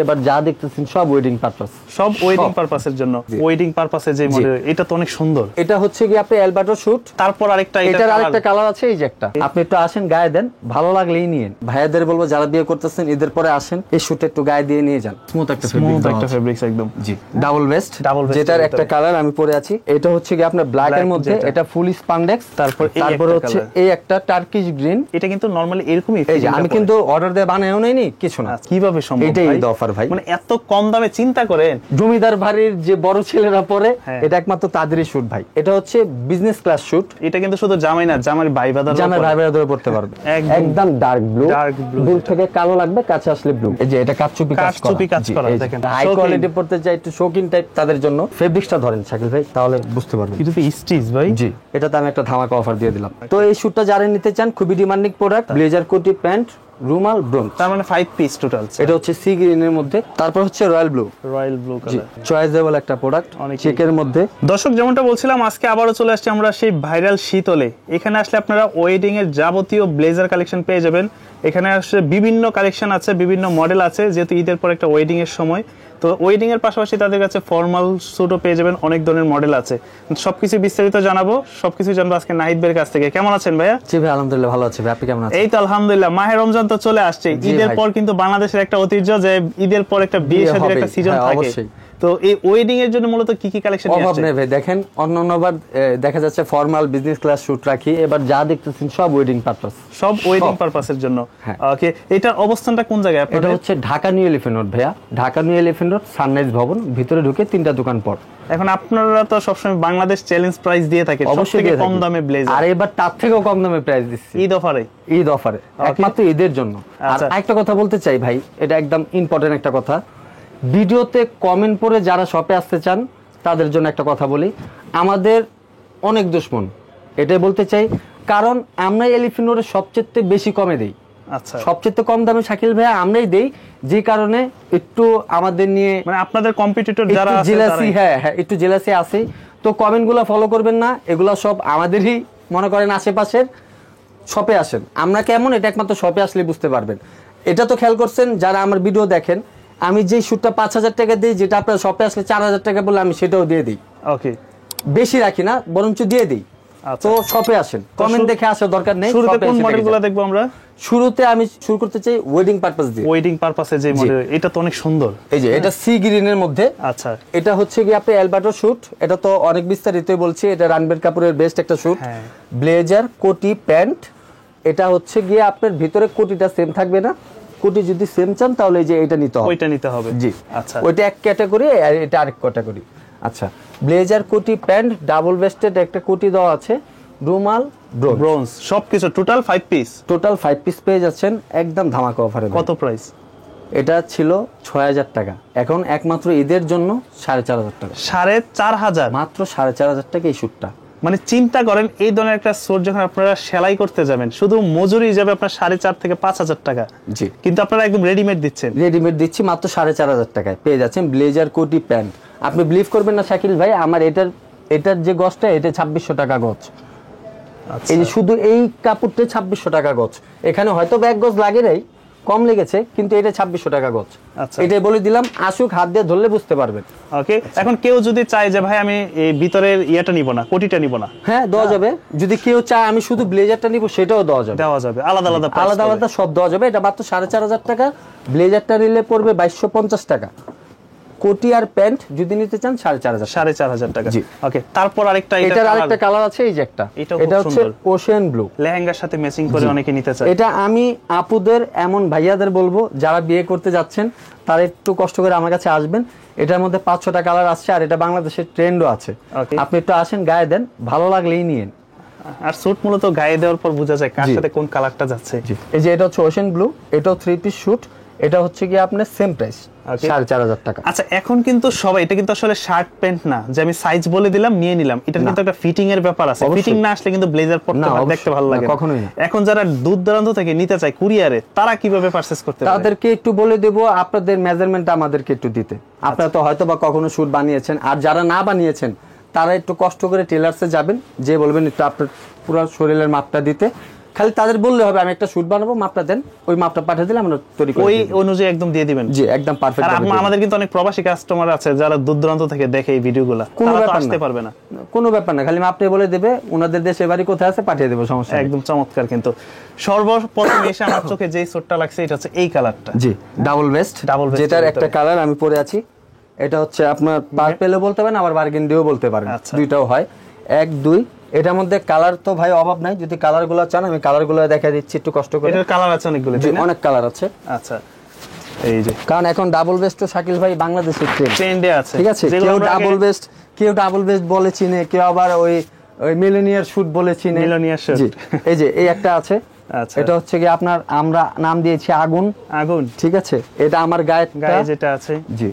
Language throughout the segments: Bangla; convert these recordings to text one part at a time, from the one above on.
এবার যা দেখতেছেন সব ওয়েডিং পারপাস, সব ওয়েডিং পারপাসের জন্য। ওয়েডিং পারপাসে যে মডেল, এটা তো অনেক সুন্দর। এটা হচ্ছে কি আপনি এলবাটো শুট, তারপর আরেকটা এটার আরেকটা কালার আছে, এই যে একটা। আপনি একটু আসেন, গায়ে দেন, ভালো লাগলেই নিয়েন। ভাইয়াদের বলবো যারা বিয়ে করতেছেন ঈদের পরে আসেন, এই শুটে একটু গায়ে দিয়ে নিয়ে যান। স্মুথ একটা ফেব্রিক্স একদম। জি, ডাবল ভেস্ট, যেটার একটা কালার আমি পরে আছি। এটা হচ্ছে কি আপনার ব্ল্যাক এর মধ্যে, এটা ফুল স্পান্ডেক্স। তারপর হচ্ছে এই একটা টার্কিশ গ্রিন। এটা কিন্তু নরমালি এরকমই। এই যে আমি কিন্তু অর্ডার দিয়ে বানায়ও নেইনি কিছু না। কিভাবে সম্ভব? এটাই ঈদ অফার ভাই, মানে এত কম দামে চিন্তা করেন। জমিদার বাড়ির যে বড় ছেলেরা পরে, এটা একমাত্র তাদেরই শুট ভাই। এটা হচ্ছে বিজনেস ক্লাস শুট। এটা কিন্তু শুধু জামাই না, জামার ভাই ব্রাদার পড়তে পারবে। একদম ডার্ক ব্লু, দূর থেকে কালো লাগবে, কাছে আসলে ব্লু। এই যে এটা কাচচুপি কাজ করা, দেখেন হাই কোয়ালিটি পড়তে চাই, একটু শৌখিন টাইপ, তাদের জন্য ফেব্রিক্সটা ধরেন শাকিল ভাই, তাহলে বুঝতে পারবেন। এটা তো স্টিচ ভাই। জি, এটাতে আমি একটা ধামাকা অফার দিয়ে দিলাম। তো এই শুটটা যারা নিতে চান, খুবই ডিমান্ডিং প্রোডাক্ট। ব্লেজার, কোটি, প্যান্ট, রুমাল, ব্রোঞ্জ, তার মানে 5 পিস টোটাল। এটা হচ্ছে সি গ্রিনের মধ্যে। তারপর হচ্ছে রয়্যাল ব্লু কালার, চয়েসেবল একটা প্রোডাক্ট চেকের মধ্যে। দর্শক, যেমনটা বলছিলাম, আজকে আবারো চলে আসছে আমরা সেই ভাইরাল শীতলে। এখানে আসলে আপনারা ওয়েডিং এর যাবতীয় ব্লেজার কালেকশন পেয়ে যাবেন। এখানে আসলে বিভিন্ন কালেকশন আছে, বিভিন্ন মডেল আছে, যেহেতু ঈদের পর একটা ওয়েডিং এর সময়। তো ওয়েডিং এর পাশাপাশি তাদের কাছে ফর্মাল স্যুটও পেয়ে যাবেন, অনেক ধরনের মডেল আছে। সবকিছু বিস্তারিত জানাবো, সবকিছু জানবো আজকে নাহিদ ভাইয়ের কাছ থেকে। কেমন আছেন ভাইয়া? জি ভাই, আলহামদুলিল্লাহ ভালো আছি ভাই, আপনি কেমন আছেন? এই তো আলহামদুলিল্লাহ। মাহে রমজান তো চলে আসছে। ঈদের পর কিন্তু বাংলাদেশের একটা ঐতিহ্য যে ঈদের পর একটা বিয়ে শাদীর একটা সিজন থাকে। তো এই ওয়েডিং এর জন্য মূলত কি কি কালেকশন নিয়ে আসছে? ভাই দেখেন, অন্যবার দেখা যাচ্ছে ফর্মাল বিজনেস ক্লাস শুট রাখি, এবার যা দেখতেছেন সব ওয়েডিং পারপাস, সব ওয়েডিং পারপাসের জন্য। ওকে, এটার অবস্থানটা কোন জায়গায় আপনাদের? এটা হচ্ছে ঢাকা নিউ এলিফ্যান্ট রোড ভাইয়া, Dhaka new elephant road, sunrise ভবন, ভিতরে ঢুকে 3টা দোকান পর। এখন আপনারা তো সবসময় বাংলাদেশ চ্যালেঞ্জ প্রাইস দিয়ে থাকেন, সবথেকে কম দামে ব্লেজার। আর এবার তার থেকেও কম দামে প্রাইস দিচ্ছি ঈদ অফারে, একমাত্র ঈদের জন্য। আর একটা কথা বলতে চাই ভাই, এটা একদম ইম্পর্টেন্ট একটা কথা। ভিডিওতে কমেন্ট করে যারা শপে আসতে চান তাদের জন্য একটা কথা বলি, আমাদের অনেক দুশমন, এটাই বলতে চাই। কারণ আমরা এলিফ্যান্ট রোডে সবচেয়ে বেশি কমে দেই। আচ্ছা, সবচেয়ে কম দামে শাকিল ভাই আমরাই দেই, যে কারণে একটু আমাদের নিয়ে মানে আপনাদের কম্পিটিটর যারা আছে জেলাসি, হ্যাঁ একটু জেলাসি আছে। তো কমেন্টগুলো ফলো করবেন না, এগুলো সব আমাদেরই মনে করেন আশেপাশের। শপে আসেন, আমরা কেমন এটা একমাত্র শপে আসলে বুঝতে পারবেন। এটা তো খেয়াল করছেন যারা আমার ভিডিও দেখেন, আমি যে শুটটা 5,000 টাকা দিই, যেটা আপনার শপে আসলে 4,000 টাকা বলে আমি সেটাও দিয়ে দিই। ওকে, বেশি রাখি না, বরঞ্চ দিয়ে দিই। তো শপে আসেন, কমেন্ট দেখে আসার দরকার নেই। শুরুতে কোন মডেলগুলো দেখবো আমরা? শুরুতে আমি শুরু করতে চাই ওয়েডিং পারপাস দিয়ে। ওয়েডিং পারপাসে যে মডেল, এটা তো অনেক সুন্দর। এই যে এটা সি গ্রিনের মধ্যে। আচ্ছা, এটা হচ্ছে কি আপনি এলবাটো শুট, এটা তো অনেক বিস্তারিতই বলছি। এটা রণবীর কাপুরের বেস্ট একটা শুট। ব্লেজার, কোটি, প্যান্ট। এটা হচ্ছে গিয়ে আপনার ভিতরে কোটিটা সেম থাকবে না, কোটি যদি সেম চান তাহলে এই যে এটা নিতে হবে। জি, আচ্ছা, ওইটা এক ক্যাটাগরি আর এটা আরেক ক্যাটাগরি। আচ্ছা, ব্লেজার, কোটি, প্যান্ট, ডাবল ভেস্টেড একটা কোটি দেওয়া আছে, রুমাল, ব্রোঞ্জ, সবকিছু টোটাল 5 পিস পেয়ে যাচ্ছেন একদম ধামাকা অফারে। কত প্রাইস? এটা ছিল 6,000 টাকা, এখন একমাত্র ঈদের জন্য 4,500 টাকা। 4,500? মাত্র 4,500 টাকা এই শুটটা। মানে চিন্তা করেন, এই ধরনের একটা স্যুট যখন আপনারা সেলাই করতে যাবেন, শুধু মজুরি যাবে আপনার 4,500 থেকে 5,000 টাকা। জি, কিন্তু আপনারা একদম রেডিমেড দিচ্ছি মাত্র 4,500 টাকায় পেয়ে যাচ্ছেন ব্লেজার, কোটি, প্যান্ট। আপনি বিলিভ করবেন না শাকিল ভাই, আমার এটার যে গজটা, এটা 2,600 টাকা গজ। এই যে শুধু এই কাপড়টা 2,600 টাকা গজ। এখানে হয়তো 1 গজ লাগে নাই, কম লেগেছে, কিন্তু এটা 2,600 টাকা গজ। এটাই বলে দিলাম, আসুক হাত দিয়ে ধরলে বুঝতে পারবেন। ওকে, এখন কেউ যদি চায় যে ভাই আমি এই ভিতরের ইয়েটা নিব না, কোটিটা নিব না, হ্যাঁ দেওয়া যাবে। যদি কেউ চায় আমি শুধু ব্লেজারটা নিব, সেটাও দেওয়া যাবে। আলাদা সব দেওয়া যাবে। এটা মাত্র 4,500 টাকা। ব্লেজারটা নিলে পড়বে 2,250 টাকা। কোটি আর প্যান্ট যদি নিতে চান 4,500 টাকা। জি, ওকে। তারপর এটার আরেকটা কালার আছে, এই যে একটা, এটা হচ্ছে ওশেন ব্লু, লেহেঙ্গার সাথে ম্যাচিং করে অনেকে নিতে চায়। এটা আমি আপুদের, এমন ভাইয়াদের বলবো যারা বিয়ে করতে যাচ্ছেন, তারা একটু কষ্ট করে আমার কাছে আসবেন। এটার মধ্যে 5-6টা কালার আসছে, আর এটা বাংলাদেশের ট্রেন্ডও আছে। আপনি একটু আসেন, গায়ে দেন, ভালো লাগলেই নিয়েন। আর স্যুট মূলত গায়ে দেওয়ার পর বোঝা যায় কার সাথে কোন কালারটা যাচ্ছে। এই যে এটা হচ্ছে ওশেন ব্লু, এটাও 3 পিস শুট। এটা হচ্ছে কি আপনার সেম প্রাইস, 4,500 টাকা। আচ্ছা, এখন কিন্তু সবাই, এটা কিন্তু আসলে শার্ট প্যান্ট না যে আমি সাইজ বলে দিলাম নিয়ে নিলাম, এটা কিন্তু একটা ফিটিং এর ব্যাপার আছে। ফিটিং না আসলে কিন্তু ব্লেজার পরতে দেখতে ভালো লাগে কখনোই না। এখন যারা দূর দূরান্ত থেকে নিতে চায় কুরিয়ারে, তারা কিভাবে পারচেজ করতে পারে? তাদেরকে একটু বলে দেব, আপনাদের মেজারমেন্টটা আমাদেরকে একটু দিতে। আপনারা তো হয়তো বা কখনো শুট বানিয়েছেন, আর যারা না বানিয়েছেন তারা একটু কষ্ট করে টেলার্সে যাবেন, যে বলবেন একটু আপনার পুরো শরীরের মাপটা দিতে। খালি তাদের বললে হবে আমি একটা শুট বানাবো, মাপটা দেন, ওই মাপটা পাঠিয়ে দিলে আমরা তৈরি করে ওই অনুযায়ী একদম দিয়ে দিবেন। জি একদম পারফেক্ট। আর আমাদের কিন্তু অনেক প্রবাসী কাস্টমার আছে যারা দূর দূরান্ত থেকে দেখে এই ভিডিওগুলো, তারা তো আসতে পারবে না। কোনো ব্যাপার না, খালি মাপটা বলে দেবে, ওনাদের দেশে বাড়ি কোথায় আছে পাঠিয়ে দেবো, সমস্যা নেই। একদম চমৎকার। কিন্তু সর্বপ্রথম এসে আমার চোখে যেই শটটা লাগছে এটা হচ্ছে এই কালারটা। জি ডাবল বেস্ট, যেটার একটা কালার আমি পরে আছি, এটা হচ্ছে আপনার পার্পেলও বলতে পারেন আবার বার্গেন্ডিও বলতে পারেন, দুইটাও হয়। 1 2 এটার মধ্যে কালার তো ভাই অভাব নাই, যদি কালারগুলো চান আমি কালারগুলো দেখাই দিচ্ছি একটু কষ্ট করে। এটার কালার আছে অনেকগুলো, অনেক কালার আছে। আচ্ছা এই যে, কারণ এখন ডাবল বেস্ট তো শাকিল ভাই বাংলাদেশের ট্রেন্ডে আছে, ঠিক আছে। কেউ ডাবল বেস্ট বলে চিনে, কেউ আবার ওই মিলেনিয়ার শুট বলে চিনে। মিলেনিয়ার শুট, এই যে এই একটা আছে, আচ্ছা এটা হচ্ছে কি আপনার আমরা নাম দিয়েছি আগুন, ঠিক আছে। এটা আমার গায়ে যেটা আছে, জি।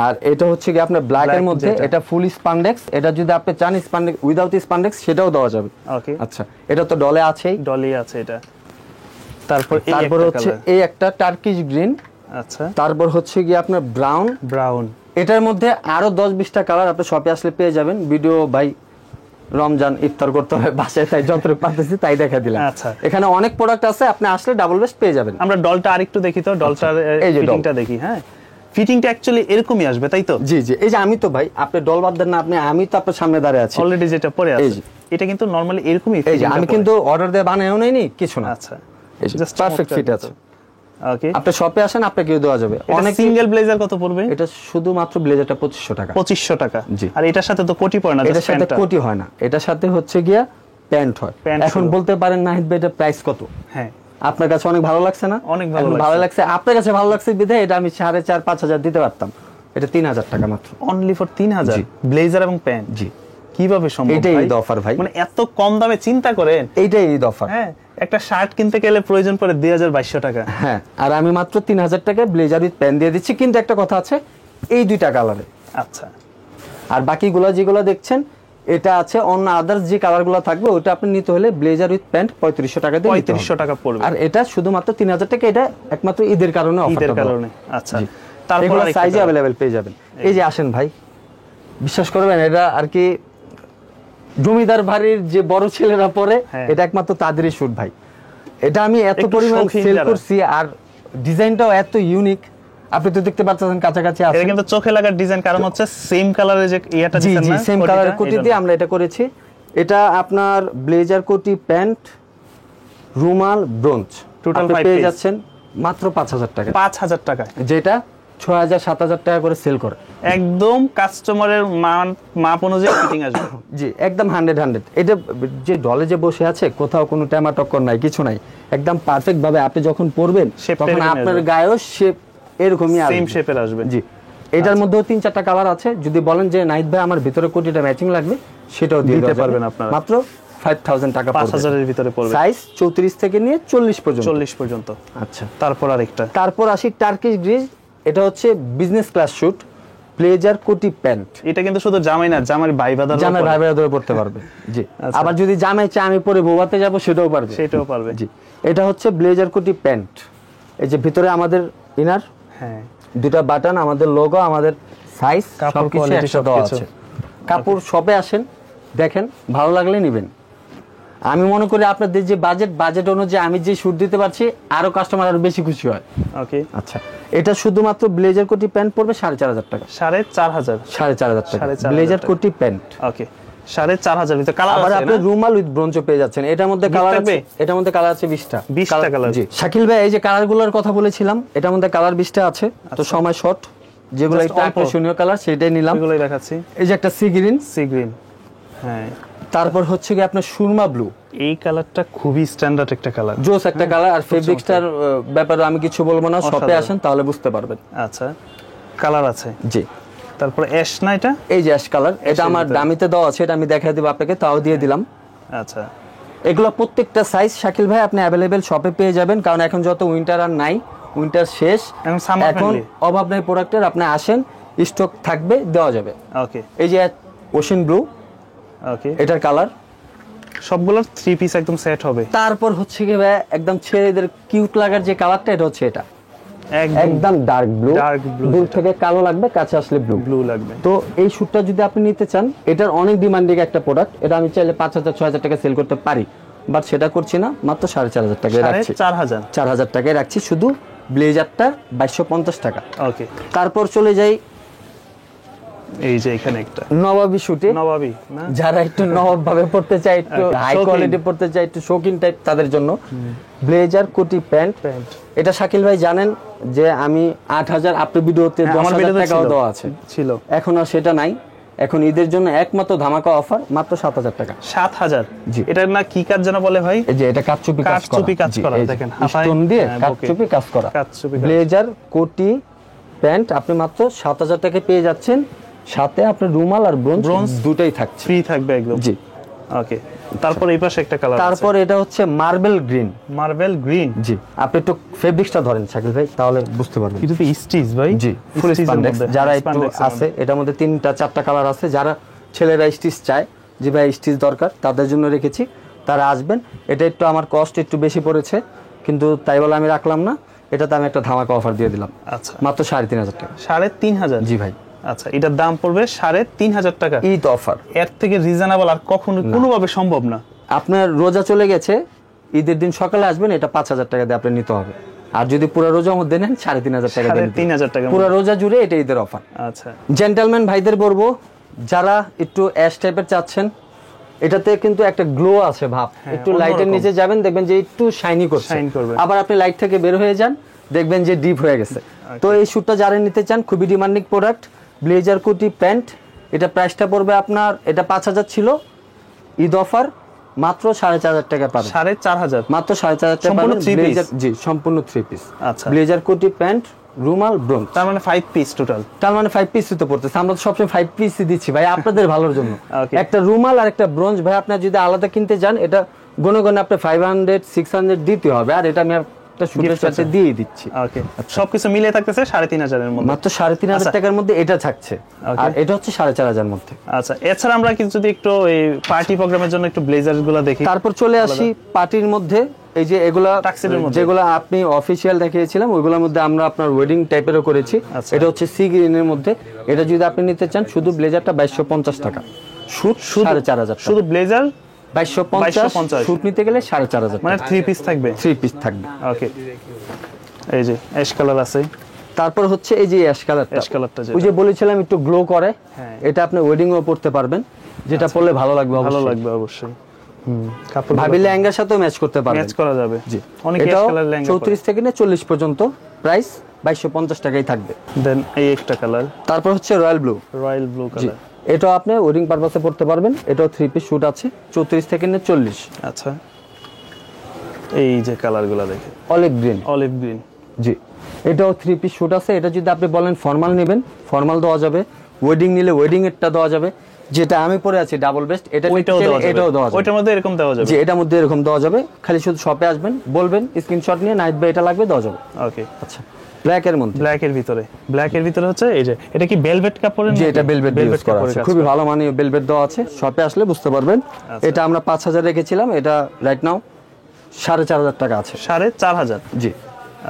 আর এটা হচ্ছে কি আপনার ব্ল্যাক এর মধ্যে, এটা ফুল স্পান্ডেক্স, এটা যদি আপনি চান স্পান্ডেক্স উইদাউট স্পান্ডেক্স সেটাও দেওয়া যাবে। ওকে আচ্ছা, এটা তো ডলে আছেই, ডলি আছে এটা। তারপর হচ্ছে এই একটা টার্কিশ গ্রিন, আচ্ছা। তারপর হচ্ছে কি আপনার ব্রাউন। এটার মধ্যে আরো 10-20টা কালার আপনি শপে আসলে পেয়ে যাবেন। ভিডিও ভাই রমজান ইফতার করতে হবে বাসায়, তাই যতটুকু পারতেছি তাই দেখা দিলাম। আচ্ছা, এখানে অনেক প্রোডাক্ট আছে, আপনি আসলে ডাবল বেস্ট পেয়ে যাবেন। আমরা ডলটা আরেকটু দেখি তো, ডলটার ফিটিংটা দেখি। হ্যাঁ, ফিটিংটা অ্যাকচুয়ালি এরকমই আসবে, তাই তো? জি জি, এই যে আমি তো ভাই আপনি ডল বাদ দেন না, আমি তো আপনার সামনে দাঁড়িয়ে আছি অলরেডি, যেটা পরে আছে এটা কিন্তু নরমালি এরকমই। এই যে আমি কিন্তু অর্ডার দিয়ে বানায়ও নেইনি কিছু না। আচ্ছা, জাস্ট পারফেক্ট ফিট আছে। ওকে, আপনি শপে আসেন, আপনাকে দেওয়া যাবে। অনেক সিঙ্গেল ব্লেজার কত পড়বে? এটা শুধুমাত্র ব্লেজারটা 2500 টাকা। 2500 টাকা, জি। আর এটার সাথে তো কোটি পড়ে না, এটার সাথে কোটি হয় না, এটার সাথে হচ্ছে গিয়া প্যান্ট হয়। এখন বলতে পারেন নাহিদ ভাই এটা প্রাইস কত? হ্যাঁ, আপনার কাছে অনেক ভালো লাগছে না? অনেক ভালো লাগছে, আপনার কাছে ভালো লাগছে বিধায় এটা আমি 4500-5000 দিতে পারতাম, এটা 3000 টাকা মাত্র, অনলি ফর 3000 ব্লেজার এবং প্যান্ট। জি, কিভাবে সম্ভব? এটাই ঈদ অফার ভাই, মানে এত কম দামে, চিন্তা করেন, এইটাই ঈদ অফার। হ্যাঁ, একটা শার্ট কিনতে গেলে প্রয়োজন পড়ে 2200 টাকা। হ্যাঁ, আর আমি মাত্র 3000 টাকায় ব্লেজার উইথ প্যান্ট দিয়ে দিচ্ছি। কিন্তু একটা কথা আছে, এই দুইটা কালারে। আচ্ছা, আর বাকিগুলো যেগুলো দেখছেন এটা আছে অন্য আদার্স যে কালারগুলো থাকবে, ওটা আপনি নিতে হলে ব্লেজার উইথ প্যান্ট 3500 টাকা দিয়ে 3500 টাকা পড়বে। আর এটা শুধুমাত্র 3000 টাকা, এটা একমাত্র ঈদের কারণে অফার, ঈদের কারণে। আচ্ছা, তারপর সাইজে अवेलेबल পেয়ে যাবেন। এই যে আসেন ভাই, বিশ্বাস করবেন এটা আর কি জমিদার বাড়ির যে বড় ছেলেরা পরে, এটা একমাত্র তাদেরই শুট ভাই। এটা আমি এত পরিমাণ সেল করছি, আর ডিজাইনটাও এত ইউনিক, আপনি তো দেখতে পাচ্ছেন কাছাকাছি আছে। এটা কিন্তু চোখে লাগার ডিজাইন, কারণ হচ্ছে সেম কালারের যে ইয়াটা দিছেন না, সেম কালারের কোটি দিয়ে আমরা এটা করেছি। এটা আপনার ব্লেজার কোটি, প্যান্ট, রুমাল, ব্রোঞ্জ টোটাল পেয়ে যাচ্ছেন মাত্র 5000 টাকা। 5000 টাকা, যেটা 6000-7000 টাকা করে সেল করে। একদম কাস্টমারের মাপ অনুযায়ী ফিটিং আসবে। জি, একদম 100। এটা যে ডলে যে বসে আছে, কোথাও কোনো ট্যামা টক্কর নাই, কিছু নাই, একদম পারফেক্ট ভাবে আপনি যখন পরবেন তখন আপনার গায়েও শেপ এরকমই আসবে, সেম শেপের আসবে। জি, এটার মধ্যেও 3-4টা কালার আছে। যদি বলেন যে নাহিদ ভাই আমার ভিতরে কোটিটা ম্যাচিং লাগবে, সেটাও দিতে পারবেন আপনারা। মাত্র 5000 টাকা পড়বে, 5000 এর ভিতরে পড়বে। সাইজ 34 থেকে নিয়ে 40 পর্যন্ত। 40 পর্যন্ত। আচ্ছা, তারপর আরেকটা, তারপর আসি টার্কিশ গ্রিজ। এটা হচ্ছে বিজনেস ক্লাস শুট, ব্লেজার কোটি প্যান্ট। এটা কিন্তু শুধু জামাই না, জামাই ভাই বাদার পড়তে পারবে। জি, আবার যদি জামাই চায় আমি পরে বোবাতে যাব, সেটাও পারবে। জি, এটা হচ্ছে ব্লেজার কোটি প্যান্ট। এই যে ভিতরে আমাদের ইনার, হ্যাঁ, দুটা বাটন, আমাদের লোগো, আমাদের সাইজ, সবকিছু একসাথে দেওয়া আছে। কাপড় শপে আসেন, দেখেন, ভালো লাগলে নেবেন। আমি মনে করি আপনাদের যে বাজেট অনুযায়ী আমি যে শুট দিতে পারছি, আরো কাস্টমার আরো বেশি খুশি হয়। ওকে, আচ্ছা, এটা শুধুমাত্র ব্লেজার কোটি প্যান্ট পড়বে 4500 টাকা। 4500 টাকা ব্লেজার কোটি প্যান্ট। ওকে, 4500 ভিতরে কালার আছে। আবার আপনি রুমাল উইথ ব্রোঞ্জ পেয়ে যাচ্ছেন। এটার মধ্যে কালার আছে, এটার মধ্যে কালার আছে 20টা কালার। জি, শাকিল ভাই এই যে কালারগুলোর কথা বলেছিলাম, এটার মধ্যে কালার 20টা আছে। তো সময় শর্ট, যেগুলো একটু আকর্ষণীয় কালার সেটাই নিলাম, এগুলোই দেখাচ্ছি। এই যে একটা সি গ্রিন, হ্যাঁ, তারপর হচ্ছে কি আপনার সুরমা ব্লু। এই কালারটা খুবই স্ট্যান্ডার্ড একটা কালার, জোস একটা কালার। আর ফেব্রিক্সটার ব্যাপারে আমি কিছু বলবো না, শপে আসেন তাহলে বুঝতে পারবেন। আচ্ছা, কালার আছে। জি, তারপর অ্যাশ না, এটা এই যে অ্যাশ কালার, এটা আমার দামিতে দেওয়া আছে, এটা আমি দেখাই দেব আপনাকে, তাও দিয়ে দিলাম। আচ্ছা, এগুলো প্রত্যেকটা সাইজ শাকিল ভাই আপনি अवेलेबल শপে পেয়ে যাবেন, কারণ এখন যত উইন্টার আর নাই, উইন্টার শেষ, এখন অভাব নাই প্রোডাক্টের। আপনি আসেন, স্টক থাকবে, দেওয়া যাবে। ওকে, এই যে ওশিন ব্লু, ওকে, এটার কালার সবগুলোর 3 পিস একদম সেট হবে। তারপর হচ্ছে কি ভাই একদম ছেলেদের কিউট লাগার যে কালারটা, এটা হচ্ছে এটা একদম ডার্ক ব্লু, দূর থেকে কালো লাগবে, কাছে আসলে ব্লু লাগবে। তো এই শুটটা যদি আপনি নিতে চান, এটার অনেক ডিমান্ডিং একটা প্রোডাক্ট, এটা আমি চাইলে 5000-6000 টাকা সেল করতে পারি। বাট সেটা করছি না, মাত্র 4,500 টাকায় রাখছি। 4,000 টাকায় রাখছি শুধু ব্লেজারটা 2250 টাকা। ওকে, তারপর চলে যাই এই যে এখানে একটা নবাবী শুটে। নবাবী না, যারা একটু নবাব ভাবে পড়তে চায়, একটু হাই কোয়ালিটি পড়তে চায়, একটু শৌখিন টাইপ, তাদের জন্য ব্লেজার কোটি প্যান্ট। এটা শাকিল ভাই জানেন যে আমি 8,000 আপনি ভিডিওতে 10,000 টাকাও দেওয়া আছে ছিল, এখন আর সেটা নাই। এখন ঈদের জন্য একমাত্র ধামাকা অফার, মাত্র 7,000 টাকা। 7,000? জি। এটা না কি কাজ যেন বলে ভাই? এই যে এটা কাচচুপি কাজ করা, দেখেন স্টোন দিয়ে কাচচুপি কাজ করা ব্লেজার কোটি প্যান্ট আপনি মাত্র 7,000 টাকায় পেয়ে যাচ্ছেন। সাথে আপনার রুমাল আর ব্রোঞ্জ দুটোই থাকছে, ফ্রি থাকবে একদম। জি। ওকে, তারপর এই পাশে একটা কালার আছে। তারপর এটা হচ্ছে মার্বেল গ্রিন। মার্বেল গ্রিন, জি। আপনি একটু ফেব্রিক্সটা ধরেন শাকিল ভাই, তাহলে বুঝতে পারবেন। এটা তো স্টিচ ভাই? জি, ফুল স্প্যান্ডেক্স। যারা একটু আছে, এটার মধ্যে 3-4টা কালার আছে। যারা ছেলেরা স্টিচ চায়, যে ভাই স্টিচ দরকার, তাদের জন্য রেখেছি, তারা আসবেন। এটা একটু আমার কস্ট একটু বেশি পড়েছে, কিন্তু তাই বলে আমি রাখলাম না, এটাতে আমি একটা ধামাকা অফার দিয়ে দিলাম। আচ্ছা, মাত্র 3,500 টাকা। 3,500? জি ভাই। আচ্ছা, এটার দাম পড়বে 3,500 টাকা। ঈদ অফার, এর থেকে রিজনেবল আর কখনো কোনোভাবে সম্ভব না। আপনার রোজা চলে গেছে, ঈদের দিন সকালে আসবেন, এটা 5,000 টাকা দিয়ে আপনি নিতে হবে। আর যদি পুরো রোজার মধ্যে নেন 3,500 টাকা দিয়ে 3,500 টাকা পুরো রোজা জুড়ে, এটা ঈদের অফার। আচ্ছা, জেন্টলম্যান ভাইদের বলবো, যারা একটু অ্যাশ টাইপের চাচ্ছেন, এটাতে কিন্তু একটা গ্লো আছে ভাব, একটু লাইটের নিচে যাবেন, দেখবেন যে একটু শাইনি করছে। আবার আপনি লাইট থেকে বের হয়ে যান, দেখবেন যে ডিপ হয়ে গেছে। তো এই শুটটা যারা নিতে চান, খুবই ডিমান্ডিং প্রোডাক্ট, ব্লেজার কোটি প্যান্ট। এটা প্রাইসটা পড়বে আপনার, এটা 5,000 ছিল, ঈদ অফার মাত্র 4,500 টাকা পাবেন। 4,500? মাত্র 4,500 টাকা পাবেন। ব্লেজার, জি, সম্পূর্ণ 3 পিস। আচ্ছা, ব্লেজার কোটি প্যান্ট, রুমাল, ব্রোঞ্জ। তার মানে 5 পিস টোটাল? তার মানে 5 পিসই তো পড়তেছে। আমরা তো সবসময় 5 পিসই দিচ্ছি ভাই, আপনাদের ভালোর জন্য। একটা রুমাল আর একটা ব্রোঞ্জ ভাই, আপনার যদি আলাদা কিনতে যান, এটা গনে গনে আপনি 500-600 দিতে হবে, আর এটা আমি একটা শুটের সাথে দিয়ে দিচ্ছি। ওকে, সবকিছু মিলিয়ে থাকতেছে 3,500 এর মধ্যে, মাত্র 3,500 টাকার মধ্যে এটা থাকছে। আর এটা হচ্ছে 4,500 এর মধ্যে। আচ্ছা, এছাড়া আমরা কিন্তু যদি একটু এই পার্টি প্রোগ্রামের জন্য একটু ব্লেজারগুলো দেখি। তারপর চলে আসি পার্টির মধ্যে। এই যে এগুলা যেগুলো আপনি অফিশিয়াল দেখিয়েছিলাম, ওইগুলোর মধ্যে আমরা আপনার ওয়েডিং টাইপেরও করেছি। এটা হচ্ছে সি গ্রিনের মধ্যে। এটা যদি আপনি নিতে চান, শুধু ব্লেজারটা 2250 টাকা, শুট 4,500 টাকা। শুধু ব্লেজার 2250, শুট নিতে গেলে 4,500, মানে 3 পিস থাকবে। 3 পিস থাকবে। ওকে, এই যে অ্যাশ কালার আছে। তারপর হচ্ছে এই যে অ্যাশ কালারটা, ওই যে বলেছিলাম একটু গ্লো করে, এটা আপনি ওয়েডিং এও পড়তে পারবেন, যেটা পরলে ভালো লাগবে। অবশ্যই। কাপড় ভাবি লেহেঙ্গার সাথেও ম্যাচ করতে পারবেন, ম্যাচ করা যাবে। জি, অনেক অ্যাশ কালার লেহেঙ্গা 34 থেকে 40 পর্যন্ত প্রাইস 2250 টাকাই থাকবে। দেন এই একটা কালার। তারপর হচ্ছে রয়্যাল ব্লু কালার। এটা আপনি ওয়েডিং পারপাসে পড়তে পারবেন। এটাও 3 পিস শুট আছে, 34 থেকে 40। আচ্ছা, এই যে কালারগুলো দেখে, অলিভ গ্রিন। জি, এটাও 3 পিস শুট আছে। এটা যদি আপনি বলেন ফর্মাল নেবেন, ফর্মাল দেওয়া যাবে, ওয়েডিং নিলে ওয়েডিং এরটা দেওয়া যাবে। যেটা আমি পরে আছি ডাবল বেস্ট, এটাও দেওয়া যাবে। ওইটার মধ্যে এরকম দেওয়া যাবে? জি, এটার মধ্যে এরকম দেওয়া যাবে। খালি শুধু শপে আসবেন, বলবেন স্ক্রিনশট নিয়ে, নাইট বাই এটা লাগবে, দেওয়া যাবে। ওকে, আচ্ছা। ব্ল্যাকের মধ্যে, ব্ল্যাকের ভিতরে হচ্ছে এই যে, এটা কি ভেলভেট কাপড়ের? জি, এটা ভেলভেট ইউজ করা আছে, খুবই ভালো মানের ভেলভেট দেওয়া আছে। শপে আসলে বুঝতে পারবেন। এটা আমরা 5,000 রেখেছিলাম, এটা রাইট নাও 4,500 টাকা আছে। 4,500? জি।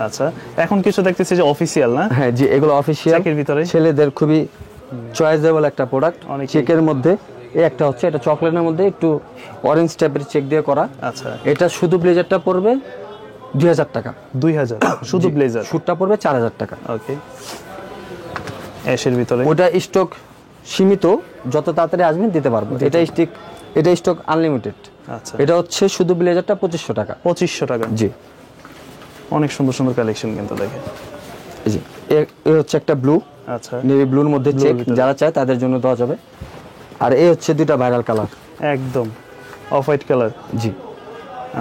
আচ্ছা, এখন কিছু দেখতেছি যে অফিশিয়াল না? হ্যাঁ জি, এগুলো অফিশিয়াল, ছেলেদের খুবই চয়েসেবল একটা প্রোডাক্ট। চেকের মধ্যে এই একটা হচ্ছে, এটা চকলেটের মধ্যে একটু অরেঞ্জ টাইপের চেক দিয়ে করা। আচ্ছা, এটা শুধু ব্লেজারটা পড়বে 2,000 টাকা। 2,000 শুধু ব্লেজার? শুটটা পড়বে 4,000 টাকা। ওকে, অ্যাশের ভিতরে ওটা স্টক সীমিত, যত তাড়াতাড়ি আসবেন দিতে পারবো। এটা স্টক আনলিমিটেড। আচ্ছা, এটা হচ্ছে শুধু ব্লেজারটা 2,500 টাকা। 2,500 টাকা? জি। অনেক সুন্দর সুন্দর কালেকশন কিন্তু দেখে। এই যে এই হচ্ছে একটা ব্লু, আচ্ছা, নেভি ব্লুর মধ্যে চেক, যারা চায় তাদের জন্য দেওয়া যাবে। আর এই হচ্ছে দুটো ভাইরাল কালার, একদম অফ হোয়াইট কালার। জি,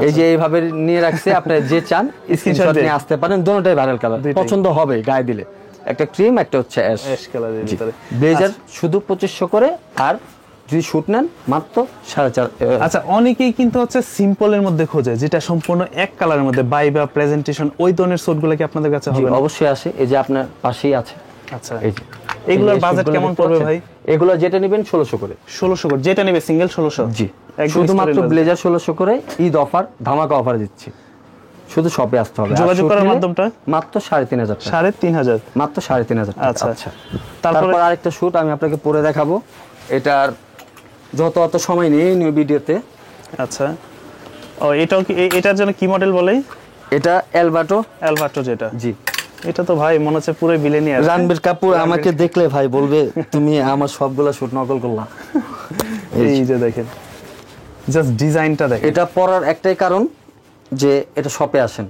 এই যে এইভাবে নিয়ে রাখছে, আপনি যে চান স্ক্রিনশট নিয়ে আসতে পারেন। দুটোটাই ভাইরাল কালার, পছন্দ হবে গায়ে দিলে। একটা ক্রিম, একটা হচ্ছে অ্যাশ কালারের ভিতরে। ব্লেজার শুধু 2,500 করে, আর যদি শুট নেন মাত্র 4,500। আচ্ছা, অনেকেই কিন্তু হচ্ছে সিম্পলের মধ্যে খোঁজে, যেটা সম্পূর্ণ এক কালারের মধ্যে, বাইবা প্রেজেন্টেশন, ওই ধরনের স্যুটগুলো কি আপনাদের কাছে হবে? অবশ্যই আসে, এই যে আপনার পাশেই আছে। আচ্ছা, এই যে এগুলোর বাজেট কেমন পড়বে ভাই? এগুলো যেটা নেবেন 1,600 করে। 1,600 করে যেটা নেবে সিঙ্গেল 1,600? জি, শুধুমাত্র ব্লেজার 1,600 করে, ঈদ অফার, ধামাকা অফার দিচ্ছি। শুধু শপে আসতে হবে। যোগাযোগ করার মাধ্যমটা মাত্র 3,500 টাকা। 3,500? মাত্র 3,500 টাকা। আচ্ছা, তারপর আরেকটা শুট আমি আপনাকে পরে দেখাবো। এটার অত সময় নেই নিউ ভিডিওতে। আচ্ছা, ও এটাও কি এটার জন্য কি মডেল বলে? এটা অ্যালবাটো। অ্যালবাটো যেটা, জি। এটা তো ভাই মনে হচ্ছে পুরো বিলেনিয়ার। রণবীর কাপুর আমাকে দেখলে ভাই বলবে তুমি আমার সবগুলা শুট নকল করলা। এই যে দেখেন জাস্ট ডিজাইনটা দেখেন। এটা পরার একটাই কারণ যে এটা শপে আসেন।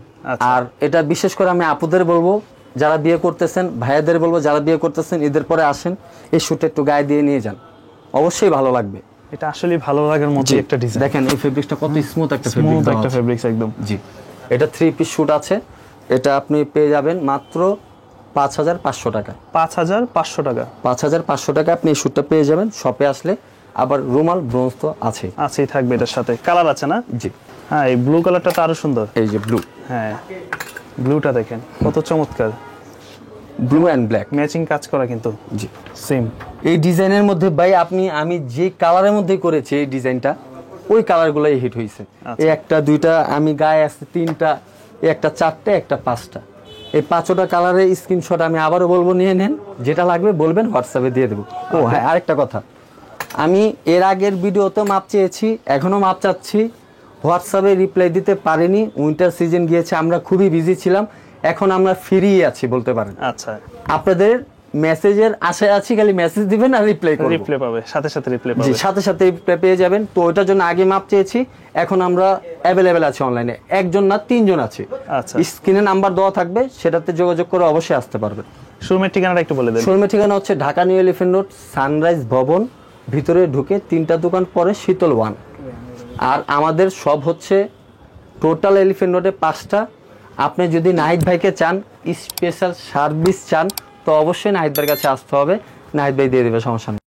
আর এটা বিশেষ করে আমি আপুদের বলবো যারা বিয়ে করতেছেন, ভাইয়াদের বলবো যারা বিয়ে করতেছেন ঈদের পরে আসেন, এই শুটটা একটু গায়ে দিয়ে নিয়ে যান, অবশ্যই ভালো লাগবে। এটা আসলে ভালো লাগার মতো একটা ডিজাইন। দেখেন এই ফেব্রিক্সটা কত স্মুথ একটা ফেব্রিক্স একদম। জি। এটা 3 পিস শুট আছে, এটা আপনি পেয়ে যাবেন মাত্র 5500 টাকা। 5500 টাকা? 5500 টাকা আপনি এই শুটটা পেয়ে যাবেন শপে আসলে। আবার রুমাল ব্রোঞ্জ তো আছে, আছেই থাকবে, এটার সাথে কালার আছে না? জি। হ্যাঁ এই ব্লু কালারটা তো আরো সুন্দর। এই যে ব্লু, হ্যাঁ ব্লুটা দেখেন কত চমৎকার, ব্লু এন্ড ব্ল্যাক ম্যাচিং কাজ করা কিন্তু। জি সেম এই ডিজাইনের মধ্যে ভাই আমি যে কালারের মধ্যে করেছি এই ডিজাইনটা, ওই কালারগুলোই হিট হয়েছে। এই একটা দুইটা আমি গায়ে আছে 3টা, এই একটা 4টে, একটা 5টা, এই 5টা কালারের স্ক্রিনশট আমি আবারও বলবো নিয়ে নেন, যেটা লাগবে বলবেন হোয়াটসঅ্যাপে দিয়ে দেবো। ও হ্যাঁ আরেকটা কথা, আমি এর আগের ভিডিওতে মাপ চেয়েছি, এখনো মাপ চাচ্ছি, হোয়াটসঅ্যাপে রিপ্লাই দিতে পারিনি, উইন্টার সিজন গিয়েছে, আমরা খুবই বিজি ছিলাম, এখন আমরা ফ্রি আছি বলতে পারেন। আচ্ছা আপনাদের মেসেজের আশায় আছি, খালি মেসেজ দিবেন আর রিপ্লাই করব। রিপ্লাই পাবে, সাথে সাথে রিপ্লাই জি পাবে। সাথে সাথে রিপ্লাই পেয়ে যাবেন। তো ওটার জন্য আগে মাপ চেয়েছি, এখন আমরা অ্যাভেলেবেল আছি অনলাইনে, একজন না 3জন আছে। আচ্ছা স্ক্রিনে নাম্বার দেওয়া থাকবে, সেটাতে যোগাযোগ করে অবশ্যই আসতে পারবেন। শোরুমের ঠিকানাটা একটু বলে দেন। শোরুমের ঠিকানা হচ্ছে Dhaka new elephant road, sunrise ভবন, ভিতরে ঢুকে 3টা দোকান পরে শীতল 1। আর আমাদের সব হচ্ছে টোটাল এলিফ্যান্ট রোডে 5টা। আপনি যদি নাহিদ ভাইকে চান, স্পেশাল সার্ভিস চান, তো অবশ্যই নাহিদ ভাইয়ের কাছে আসতে হবে, নাহিদ ভাই দিয়ে দেবে, সমস্যা নেই।